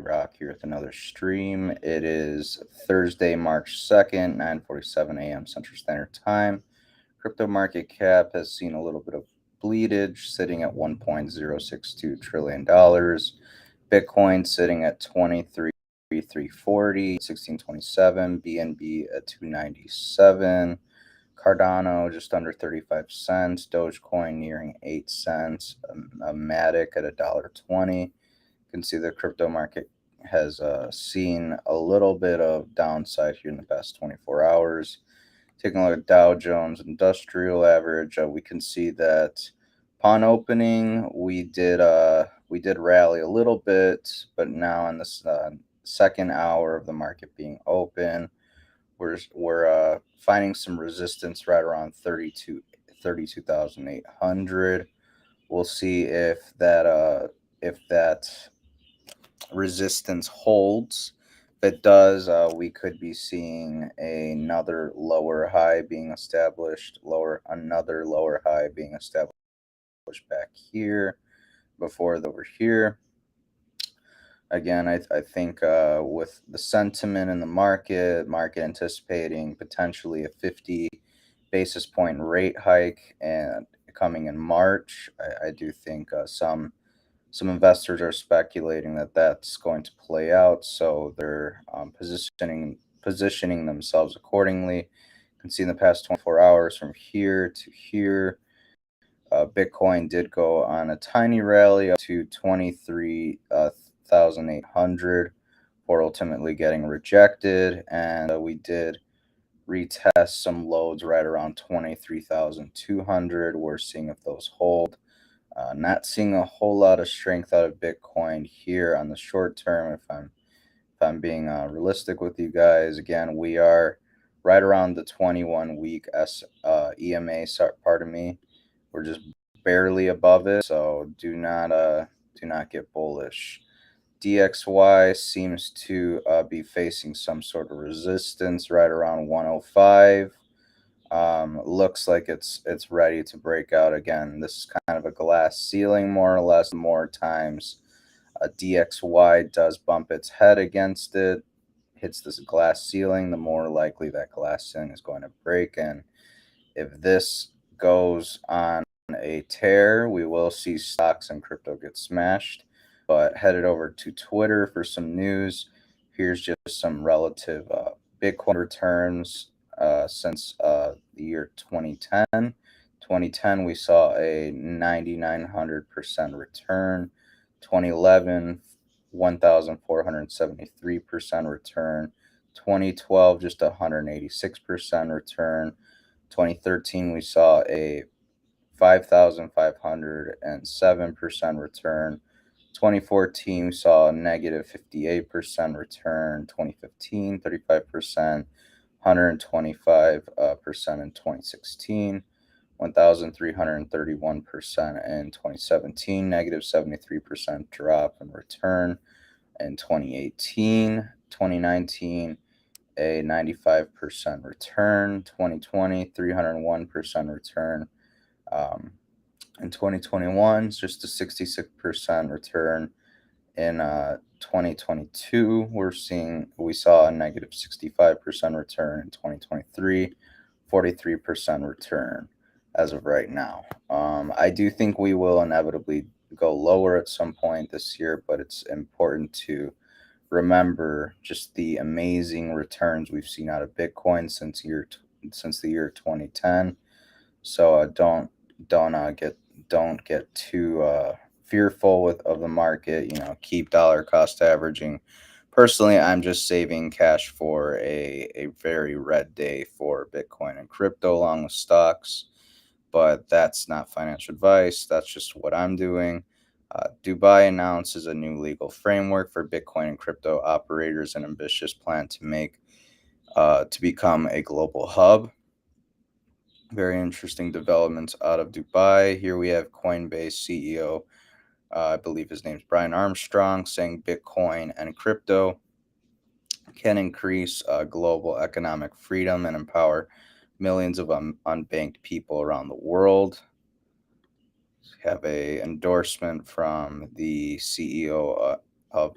Rock here with another stream. It is Thursday, March 2nd, 9:47 a.m. Central Standard Time. Crypto market cap has seen a little bit of bleedage, sitting at $1.062 trillion. Bitcoin sitting at 23,340, 1627, BNB at 297. Cardano just under 35 cents, Dogecoin nearing 8 cents, a Matic at $1.20. You can see the crypto market has seen a little bit of downside here in the past 24 hours. Taking a look at Dow Jones Industrial Average, we can see that upon opening we did rally a little bit, but now in this second hour of the market being open, we're finding some resistance right around 32,800. We'll see if that resistance holds. If it does, we could be seeing another lower high being established, another lower high being established back here before over here. Again, I think with the sentiment in the market anticipating potentially a 50 basis point rate hike and coming in March, I do think some investors are speculating that that's going to play out, so they're positioning themselves accordingly. You can see in the past 24 hours from here to here, Bitcoin did go on a tiny rally up to 23,800 before ultimately getting rejected, and we did retest some loads right around 23,200. We're seeing if those hold. Not seeing a whole lot of strength out of Bitcoin here on the short term. If I'm being realistic with you guys, again, we are right around the 21-week EMA. Pardon me, we're just barely above it, so do not get bullish. DXY seems to be facing some sort of resistance right around 105. Looks like it's ready to break out again. This is kind of a glass ceiling, more or less. More times DXY does bump its head against it, hits this glass ceiling, the more likely that glass ceiling is going to break. And if this goes on a tear, we will see stocks and crypto get smashed. But headed over to Twitter for some news. Here's just some relative Bitcoin returns since the year 2010. 2010, we saw a 9,900% return. 2011, 1,473% return. 2012, just 186% return. 2013, we saw a 5,507% return. 2014, we saw a negative 58% return. 2015, 35%. 125% in 2016, 1,331% in 2017, negative 73% drop in return in 2018, 2019, a 95% return, 2020, 301% return. In 2021, it's just a 66% return. In 2022, we saw a negative 65% return. In 2023, 43% return as of right now. I do think we will inevitably go lower at some point this year, but it's important to remember just the amazing returns we've seen out of Bitcoin since the year 2010. So don't get too fearful of the market. Keep dollar cost averaging. Personally, I'm just saving cash for a very red day for Bitcoin and crypto along with stocks, but that's not financial advice. That's just what I'm doing. Dubai announces a new legal framework for Bitcoin and crypto operators, an ambitious plan to become a global hub. Very interesting developments out of Dubai. Here we have Coinbase CEO, I believe his name's Brian Armstrong, saying Bitcoin and crypto can increase global economic freedom and empower millions of unbanked people around the world. We have a endorsement from the CEO of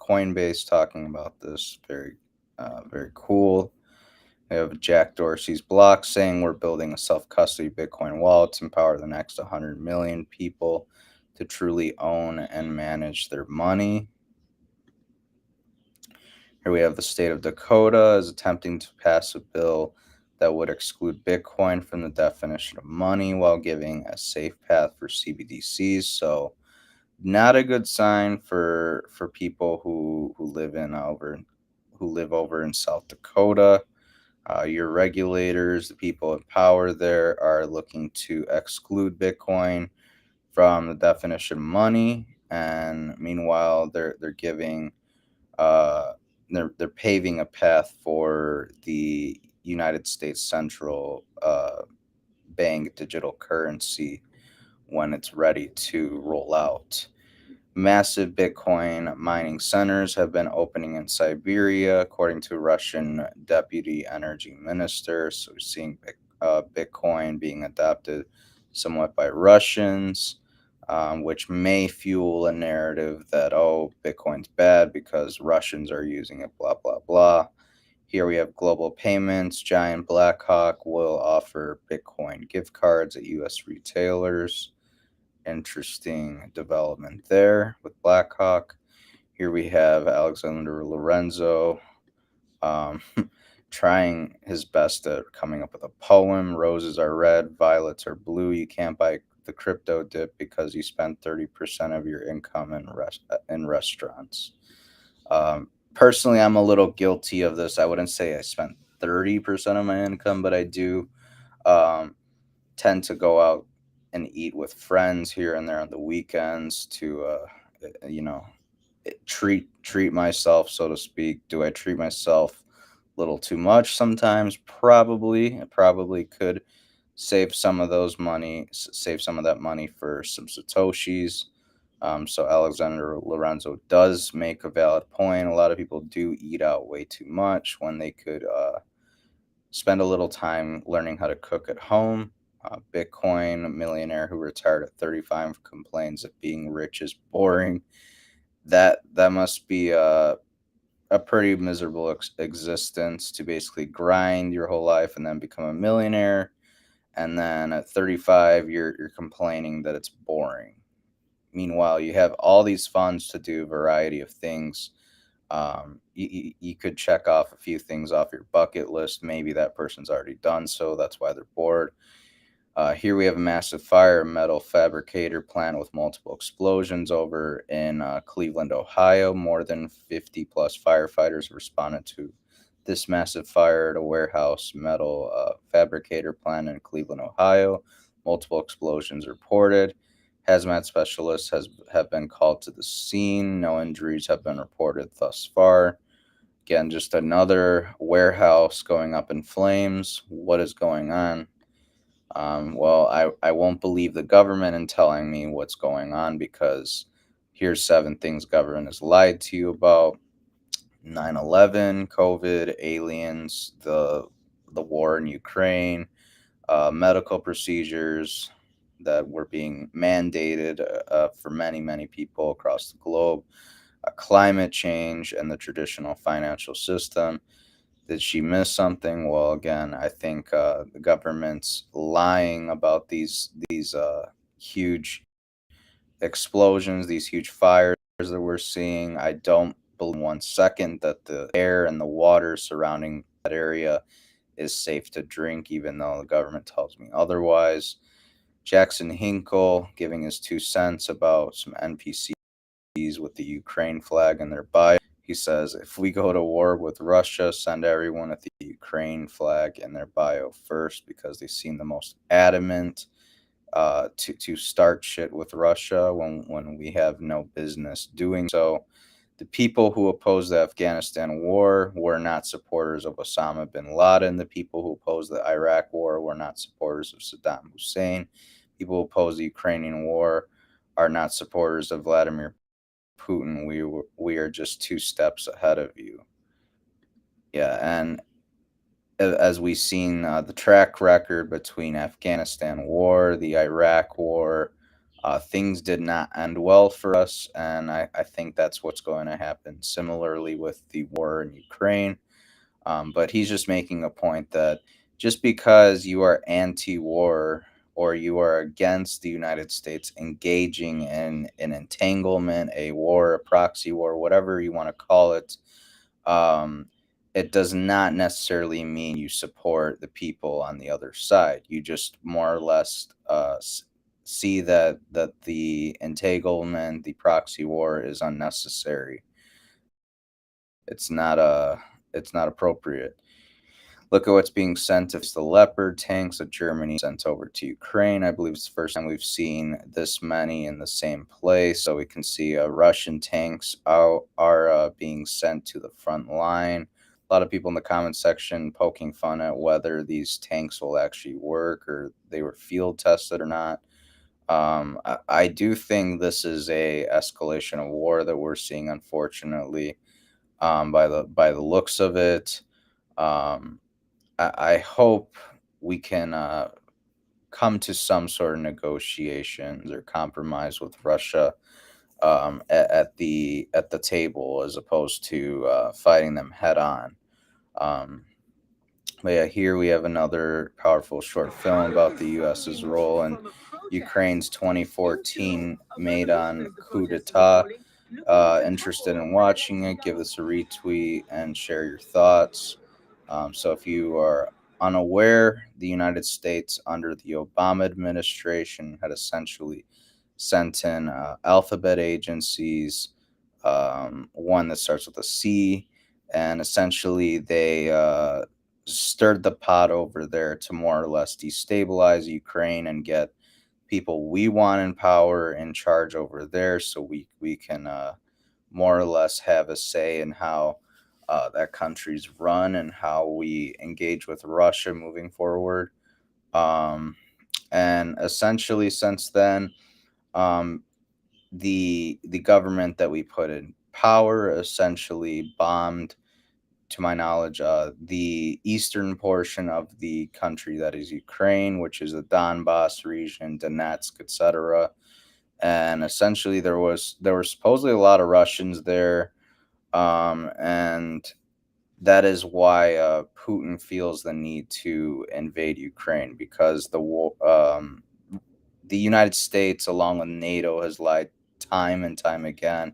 Coinbase talking about this. Very cool. We have Jack Dorsey's blog saying we're building a self-custody Bitcoin wallet to empower the next 100 million people to truly own and manage their money. Here we have the state of Dakota is attempting to pass a bill that would exclude Bitcoin from the definition of money while giving a safe path for CBDCs. So not a good sign for people who live over in South Dakota. Your regulators, the people in power there, are looking to exclude Bitcoin from the definition of money, and meanwhile, they're giving uh, they're paving a path for the United States central bank digital currency when it's ready to roll out. Massive Bitcoin mining centers have been opening in Siberia, according to Russian deputy energy minister. So we're seeing Bitcoin being adopted somewhat by Russians, which may fuel a narrative that, oh, Bitcoin's bad because Russians are using it, blah, blah, blah. Here we have global payments. Giant Blackhawk will offer Bitcoin gift cards at U.S. retailers. Interesting development there with Blackhawk. Here we have Alexander Lorenzo um, trying his best at coming up with a poem. Roses are red, violets are blue. You can't buy the crypto dip because you spend 30% of your income in restaurants. Personally, I'm a little guilty of this. I wouldn't say I spent 30% of my income, but I do. Um, Tend to go out and eat with friends here and there on the weekends to you know treat myself, so to speak. Do I treat myself a little too much sometimes? Probably. I probably could save some of that money for some satoshis. So Alexander Lorenzo does make a valid point. A lot of people do eat out way too much when they could spend a little time learning how to cook at home. Bitcoin millionaire who retired at 35 complains that being rich is boring. That must be a pretty miserable existence to basically grind your whole life and then become a millionaire. And then at 35, you're complaining that it's boring. Meanwhile, you have all these funds to do a variety of things. You could check off a few things off your bucket list. Maybe that person's already done so. That's why they're bored. Here we have a massive fire, a metal fabricator plant with multiple explosions over in Cleveland, Ohio. More than 50 plus firefighters responded to this massive fire at a warehouse metal fabricator plant in Cleveland, Ohio. Multiple explosions reported. Hazmat specialists have been called to the scene. No injuries have been reported thus far. Again, just another warehouse going up in flames. What is going on? Well, I won't believe the government in telling me what's going on because here's 7 things government has lied to you about: 9/11, COVID, aliens, the war in Ukraine, medical procedures that were being mandated for many people across the globe, climate change, and the traditional financial system. Did she miss something? Well, again, I think the government's lying about these huge explosions, these huge fires that we're seeing. I don't believe 1 second that the air and the water surrounding that area is safe to drink, even though the government tells me otherwise. Jackson Hinkle giving his 2 cents about some NPCs with the Ukraine flag in their bio. He says, if we go to war with Russia, send everyone with the Ukraine flag in their bio first because they seem the most adamant to start shit with Russia when we have no business doing so. The people who opposed the Afghanistan war were not supporters of Osama bin Laden. The people who opposed the Iraq war were not supporters of Saddam Hussein. People who opposed the Ukrainian war are not supporters of Vladimir Putin. We are just 2 steps ahead of you. Yeah, and as we've seen, the track record between Afghanistan war, the Iraq war, Things did not end well for us, and I think that's what's going to happen similarly with the war in Ukraine. But he's just making a point that just because you are anti war or you are against the United States engaging in an entanglement, a war, a proxy war, whatever you want to call it, um, it does not necessarily mean you support the people on the other side. You just more or less see that the entanglement, the proxy war, is unnecessary. It's not it's not appropriate. Look at what's being sent to the Leopard tanks that Germany sent over to Ukraine. I believe it's the first time we've seen this many in the same place. So we can see Russian tanks are being sent to the front line. A lot of people in the comment section poking fun at whether these tanks will actually work or they were field tested or not. I do think this is a escalation of war that we're seeing, unfortunately, by the looks of it. Um, I hope we can come to some sort of negotiations or compromise with Russia at the table as opposed to fighting them head on. Um, but yeah, here we have another powerful short film about the U.S.'s role in Ukraine's 2014 Maidan coup d'etat. Interested in watching it, give this a retweet and share your thoughts. So, if you are unaware, the United States under the Obama administration had essentially sent in alphabet agencies, one that starts with a C, and essentially they stirred the pot over there to more or less destabilize Ukraine and get people we want in power in charge over there so we can more or less have a say in how that country's run and how we engage with Russia moving forward. Um, and essentially, since then, um, the government that we put in power essentially bombed, to my knowledge, the eastern portion of the country that is Ukraine, which is the Donbass region, Donetsk, etc. And essentially, there were supposedly a lot of Russians there, and that is why Putin feels the need to invade Ukraine because the United States, along with NATO, has lied time and time again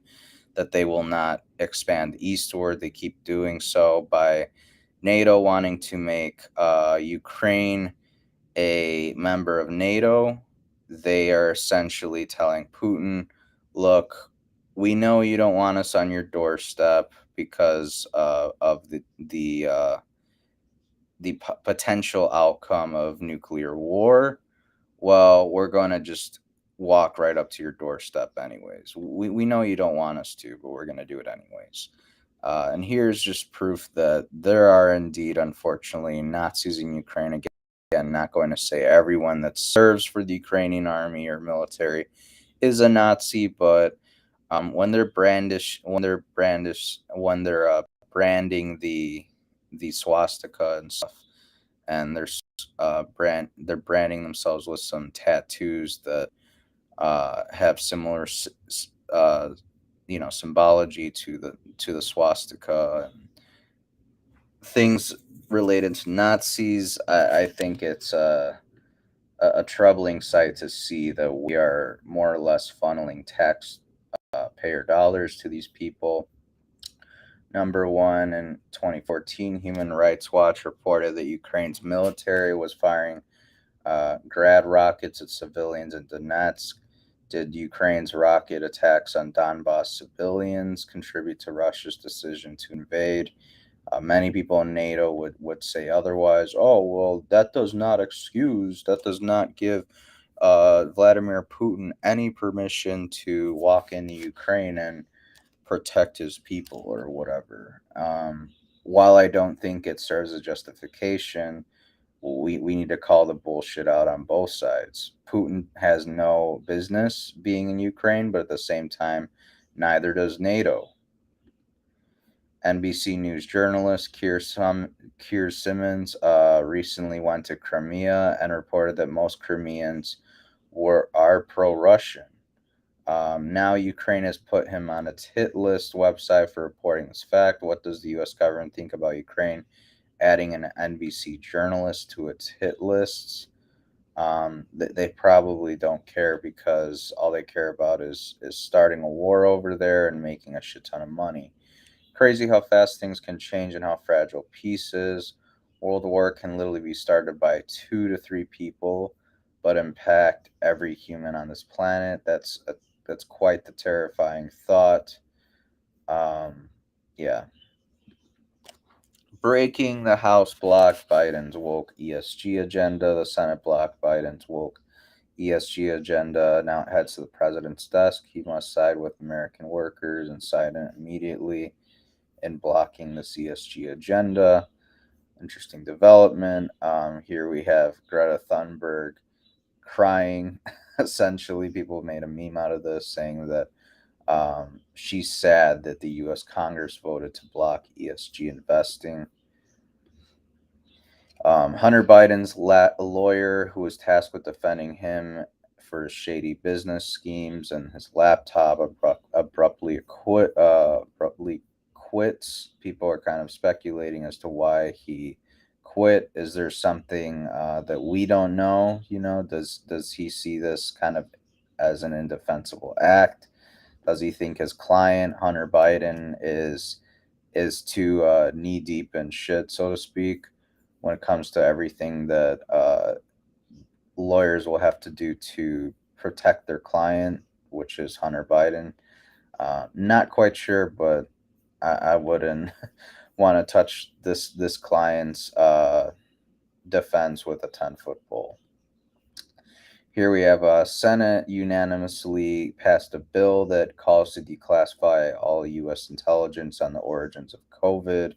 that they will not expand eastward. They keep doing so by NATO wanting to make Ukraine a member of NATO. They are essentially telling Putin, look, we know you don't want us on your doorstep because of the potential outcome of nuclear war. Well, we're going to just walk right up to your doorstep anyways. We know you don't want us to, but we're going to do it anyways. And here's just proof that there are indeed, unfortunately, Nazis in Ukraine. Again, not going to say everyone that serves for the Ukrainian army or military is a Nazi, but when they're branding the swastika and stuff, and they're branding themselves with some tattoos that have similar symbology to the swastika and things related to Nazis. I think it's a troubling sight to see that we are more or less funneling tax payer dollars to these people. Number one, in 2014, Human Rights Watch reported that Ukraine's military was firing grad rockets at civilians in Donetsk. Did Ukraine's rocket attacks on Donbass civilians contribute to Russia's decision to invade? Many people in NATO would say otherwise. Oh, well, that does not give Vladimir Putin any permission to walk into Ukraine and protect his people or whatever. While I don't think it serves as justification, we need to call the bullshit out on both sides. Putin has no business being in Ukraine, but at the same time, neither does NATO. NBC News journalist Keir Simmons recently went to Crimea and reported that most Crimeans are are pro-Russian. Now Ukraine has put him on its hit list website for reporting this fact. What does the U.S. government think about Ukraine adding an NBC journalist to its hit lists? They probably don't care, because all they care about is starting a war over there and making a shit ton of money. Crazy how fast things can change and how fragile peace is. World war can literally be started by 2 to 3 people, but impact every human on this planet. That's quite the terrifying thought. Yeah. Breaking: the House blocked Biden's woke ESG agenda. The Senate blocked Biden's woke ESG agenda. Now it heads to the president's desk. He must side with American workers and sign it immediately in blocking the ESG agenda. Interesting development. Here we have Greta Thunberg crying. Essentially, people made a meme out of this, saying that she's sad that the U.S. Congress voted to block ESG investing. Hunter Biden's lawyer, who was tasked with defending him for his shady business schemes and his laptop, abruptly quits. People are kind of speculating as to why he quit. Is there something that we don't know? Does he see this kind of as an indefensible act? Does he think his client Hunter Biden is too knee deep in shit, so to speak, when it comes to everything that lawyers will have to do to protect their client, which is Hunter Biden? Not quite sure, but I wouldn't want to touch this client's defense with a 10-foot pole. Here we have Senate unanimously passed a bill that calls to declassify all U.S. intelligence on the origins of COVID.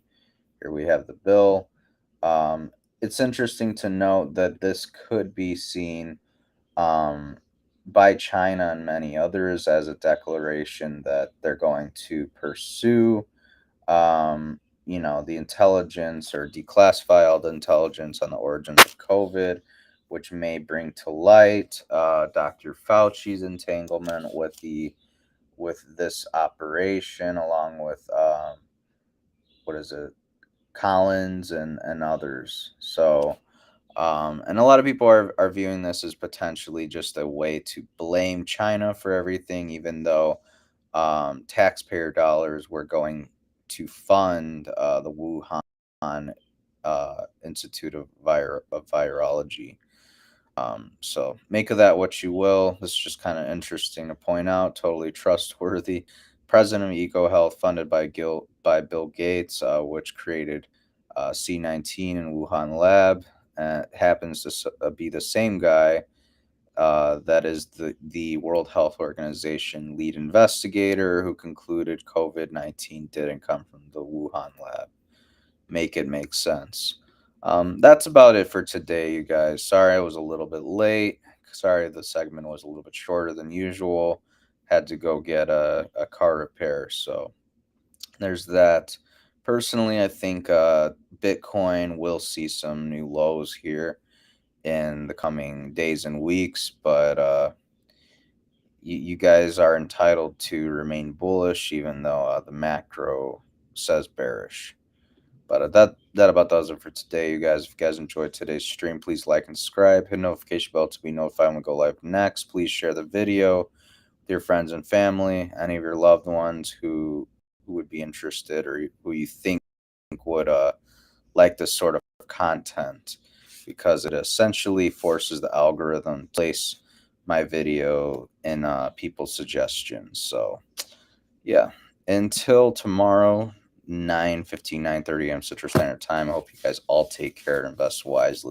Here we have the bill. It's interesting to note that this could be seen by China and many others as a declaration that they're going to pursue, the intelligence, or declassify all the intelligence on the origins of COVID, which may bring to light Dr. Fauci's entanglement with this operation, along with what is it, Collins and others. So, and a lot of people are viewing this as potentially just a way to blame China for everything, even though taxpayer dollars were going to fund the Wuhan Institute of Virology. So make of that what you will. This is just kind of interesting to point out. Totally trustworthy. President of EcoHealth, funded by Bill Gates, which created C19 in Wuhan lab, happens to be the same guy that is the World Health Organization lead investigator, who concluded COVID-19 didn't come from the Wuhan lab. Make it make sense. That's about it for today, you guys. Sorry I was a little bit late. Sorry the segment was a little bit shorter than usual. Had to go get a car repair, so there's that. Personally, I think Bitcoin will see some new lows here in the coming days and weeks, but you guys are entitled to remain bullish, even though the macro says bearish. But that about does it for today, you guys. If you guys enjoyed today's stream, please like and subscribe. Hit notification bell to be notified when we go live next. Please share the video with your friends and family, any of your loved ones who would be interested, or who you think would like this sort of content, because it essentially forces the algorithm to place my video in people's suggestions. So yeah, until tomorrow, 9:30 a.m. Central Standard Time, I hope you guys all take care and invest wisely.